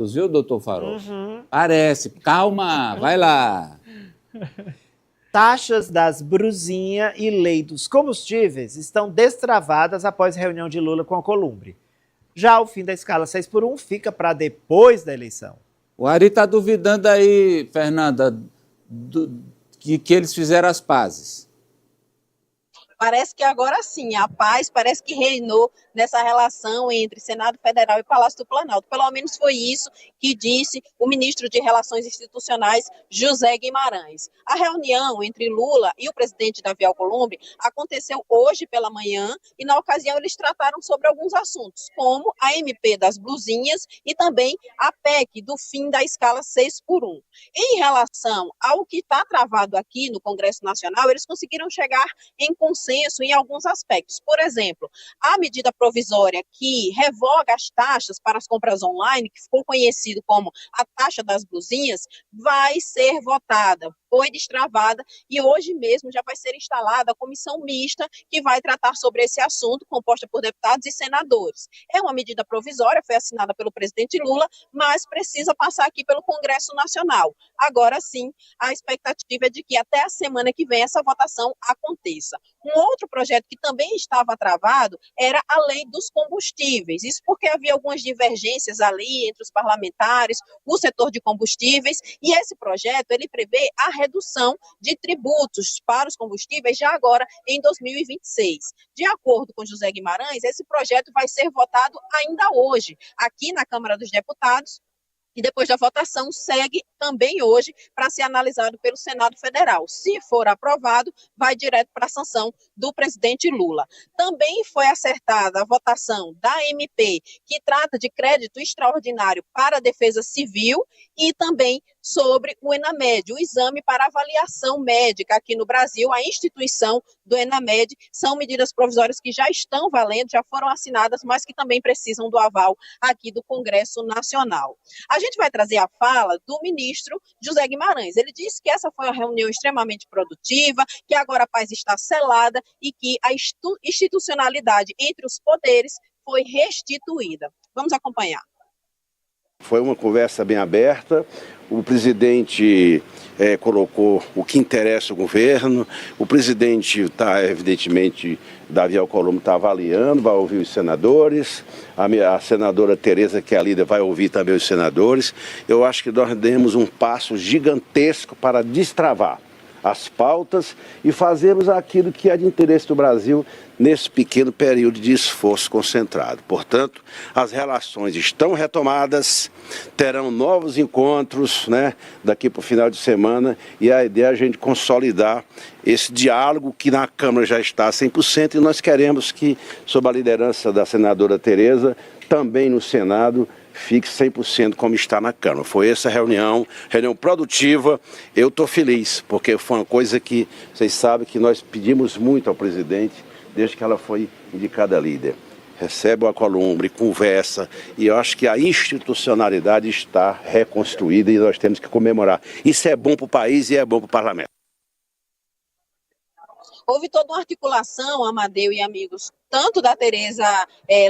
Viu, doutor Farol? Uhum. Parece. Calma, vai lá. Taxas das brusinha e lei dos combustíveis estão destravadas após reunião de Lula com a Alcolumbre. Já o fim da escala 6x1 fica para depois da eleição. O Ari está duvidando aí, Fernanda, que eles fizeram as pazes. Parece que agora sim, a paz parece que reinou nessa relação entre Senado Federal e Palácio do Planalto. Pelo menos foi isso que disse o ministro de Relações Institucionais, José Guimarães. A reunião entre Lula e o presidente Davi Alcolumbre aconteceu hoje pela manhã e, na ocasião, eles trataram sobre alguns assuntos, como a MP das blusinhas e também a PEC do fim da escala 6x1. Em relação ao que está travado aqui no Congresso Nacional, eles conseguiram chegar em consenso em alguns aspectos. Por exemplo, a medida provisória que revoga as taxas para as compras online, que ficou conhecido como a taxa das blusinhas, vai ser votada. Foi destravada e hoje mesmo já vai ser instalada a comissão mista que vai tratar sobre esse assunto, composta por deputados e senadores. É uma medida provisória, foi assinada pelo presidente Lula, mas precisa passar aqui pelo Congresso Nacional. Agora sim, a expectativa é de que até a semana que vem essa votação aconteça. Um outro projeto que também estava travado era a lei dos combustíveis. Isso porque havia algumas divergências ali entre os parlamentares, o setor de combustíveis, e esse projeto ele prevê a redução de tributos para os combustíveis já agora em 2026. De acordo com José Guimarães, esse projeto vai ser votado ainda hoje, aqui na Câmara dos Deputados, e depois da votação segue também hoje para ser analisado pelo Senado Federal. Se for aprovado, vai direto para a sanção do presidente Lula. Também foi acertada a votação da MP, que trata de crédito extraordinário para a defesa civil, e também sobre o ENAMED, o exame para avaliação médica aqui no Brasil, a instituição do ENAMED. São medidas provisórias que já estão valendo, já foram assinadas, mas que também precisam do aval aqui do Congresso Nacional. A gente vai trazer a fala do ministro José Guimarães. Ele disse que essa foi uma reunião extremamente produtiva, que agora a paz está selada e que a institucionalidade entre os poderes foi restituída. Vamos acompanhar. Foi uma conversa bem aberta, o presidente colocou o que interessa ao governo, o presidente está, evidentemente, Davi Alcolumbre está avaliando, vai ouvir os senadores, a senadora Tereza, que é a líder, vai ouvir também os senadores. Eu acho que nós demos um passo gigantesco para destravar as pautas e fazermos aquilo que é de interesse do Brasil nesse pequeno período de esforço concentrado. Portanto, as relações estão retomadas, terão novos encontros, daqui para o final de semana, e a ideia é a gente consolidar esse diálogo que na Câmara já está a 100%, e nós queremos que, sob a liderança da senadora Tereza, também no Senado, fique 100% como está na Câmara. Foi essa reunião produtiva. Eu estou feliz, porque foi uma coisa que vocês sabem que nós pedimos muito ao presidente, desde que ela foi indicada líder. Recebe o Alcolumbre, conversa, e eu acho que a institucionalidade está reconstruída e nós temos que comemorar. Isso é bom para o país e é bom para o parlamento. Houve toda uma articulação, Amadeu e amigos, tanto da Tereza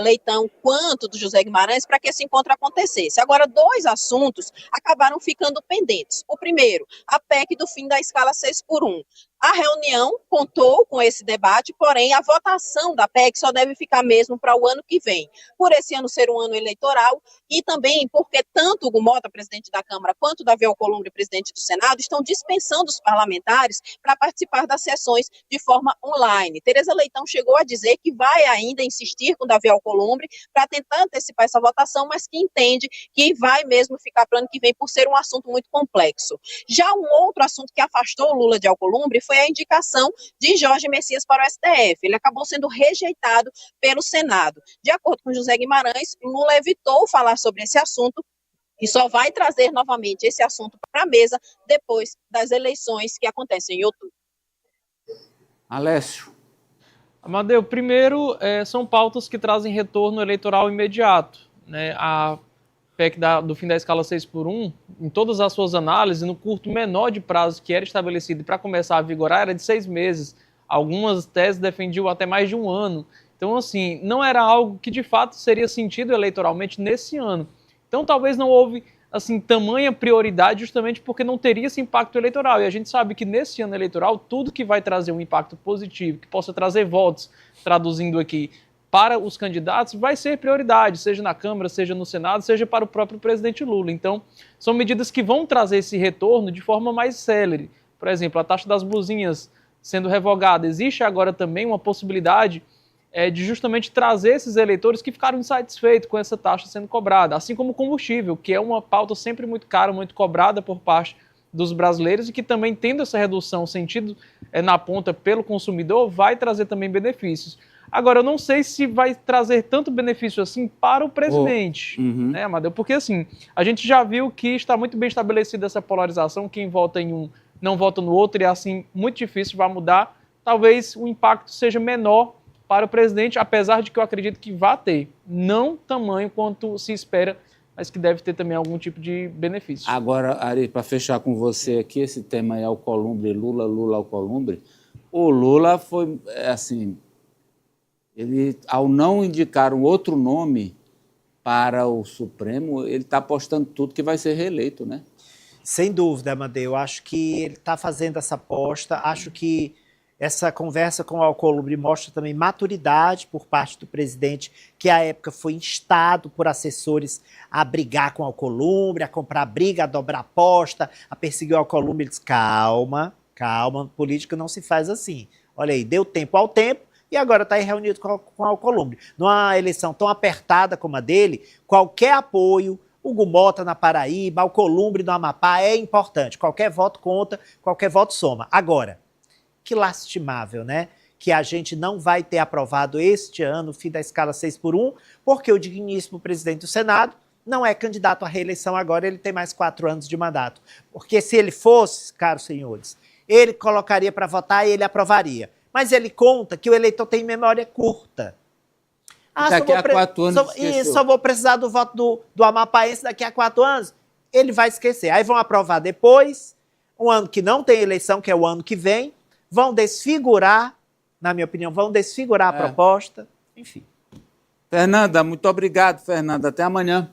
Leitão quanto do José Guimarães, para que esse encontro acontecesse. Agora, dois assuntos acabaram ficando pendentes. O primeiro, a PEC do fim da escala 6x1. A reunião contou com esse debate, porém a votação da PEC só deve ficar mesmo para o ano que vem. Por esse ano ser um ano eleitoral e também porque tanto o Hugo Mota, presidente da Câmara, quanto o Davi Alcolumbre, presidente do Senado, estão dispensando os parlamentares para participar das sessões de forma online. Tereza Leitão chegou a dizer que vai ainda insistir com o Davi Alcolumbre para tentar antecipar essa votação, mas que entende que vai mesmo ficar para o ano que vem por ser um assunto muito complexo. Já um outro assunto que afastou o Lula de Alcolumbre foi a indicação de Jorge Messias para o STF. Ele acabou sendo rejeitado pelo Senado. De acordo com José Guimarães, Lula evitou falar sobre esse assunto e só vai trazer novamente esse assunto para a mesa depois das eleições que acontecem em outubro. Alessio. Amadeu, primeiro, são pautas que trazem retorno eleitoral imediato. A PEC do fim da escala 6x1, em todas as suas análises, no curto menor de prazo que era estabelecido para começar a vigorar, era de 6 meses. Algumas teses defendiam até mais de 1 ano. Então, assim, não era algo que de fato seria sentido eleitoralmente nesse ano. Então talvez não houve assim tamanha prioridade justamente porque não teria esse impacto eleitoral. E a gente sabe que nesse ano eleitoral, tudo que vai trazer um impacto positivo, que possa trazer votos, traduzindo aqui, para os candidatos, vai ser prioridade, seja na Câmara, seja no Senado, seja para o próprio presidente Lula. Então, são medidas que vão trazer esse retorno de forma mais célere. Por exemplo, a taxa das blusinhas sendo revogada. Existe agora também uma possibilidade de justamente trazer esses eleitores que ficaram insatisfeitos com essa taxa sendo cobrada, assim como o combustível, que é uma pauta sempre muito cara, muito cobrada por parte dos brasileiros e que também, tendo essa redução sentido na ponta pelo consumidor, vai trazer também benefícios. Agora, eu não sei se vai trazer tanto benefício assim para o presidente, né, Amadeu? Porque, assim, a gente já viu que está muito bem estabelecida essa polarização, quem vota em um não vota no outro, e assim, muito difícil, vai mudar. Talvez o impacto seja menor para o presidente, apesar de que eu acredito que vai ter. Não tamanho quanto se espera, mas que deve ter também algum tipo de benefício. Agora, Ari, para fechar com você aqui, esse tema aí, Alcolumbre, Lula Alcolumbre, o Lula foi, assim, ele, ao não indicar um outro nome para o Supremo, ele está apostando tudo que vai ser reeleito, né? Sem dúvida, Amadeu. Eu acho que ele está fazendo essa aposta. Acho que essa conversa com o Alcolumbre mostra também maturidade por parte do presidente, que à época foi instado por assessores a brigar com o Alcolumbre, a comprar briga, a dobrar aposta, a perseguir o Alcolumbre. Ele disse, calma, política não se faz assim. Olha aí, deu tempo ao tempo e agora está aí reunido com o Alcolumbre. Numa eleição tão apertada como a dele, qualquer apoio, Hugo Mota na Paraíba, Alcolumbre no Amapá é importante. Qualquer voto conta, qualquer voto soma. Agora, que lastimável, né? Que a gente não vai ter aprovado este ano o fim da escala 6x1, porque o digníssimo presidente do Senado não é candidato à reeleição agora, ele tem mais 4 anos de mandato. Porque se ele fosse, caros senhores, ele colocaria para votar e ele aprovaria. Mas ele conta que o eleitor tem memória curta. Daqui a 4 anos só vou precisar do voto do amapaense daqui a 4 anos. Ele vai esquecer. Aí vão aprovar depois, um ano que não tem eleição, que é o ano que vem, vão desfigurar, na minha opinião, a proposta, enfim. Fernanda, muito obrigado, Fernanda. Até amanhã.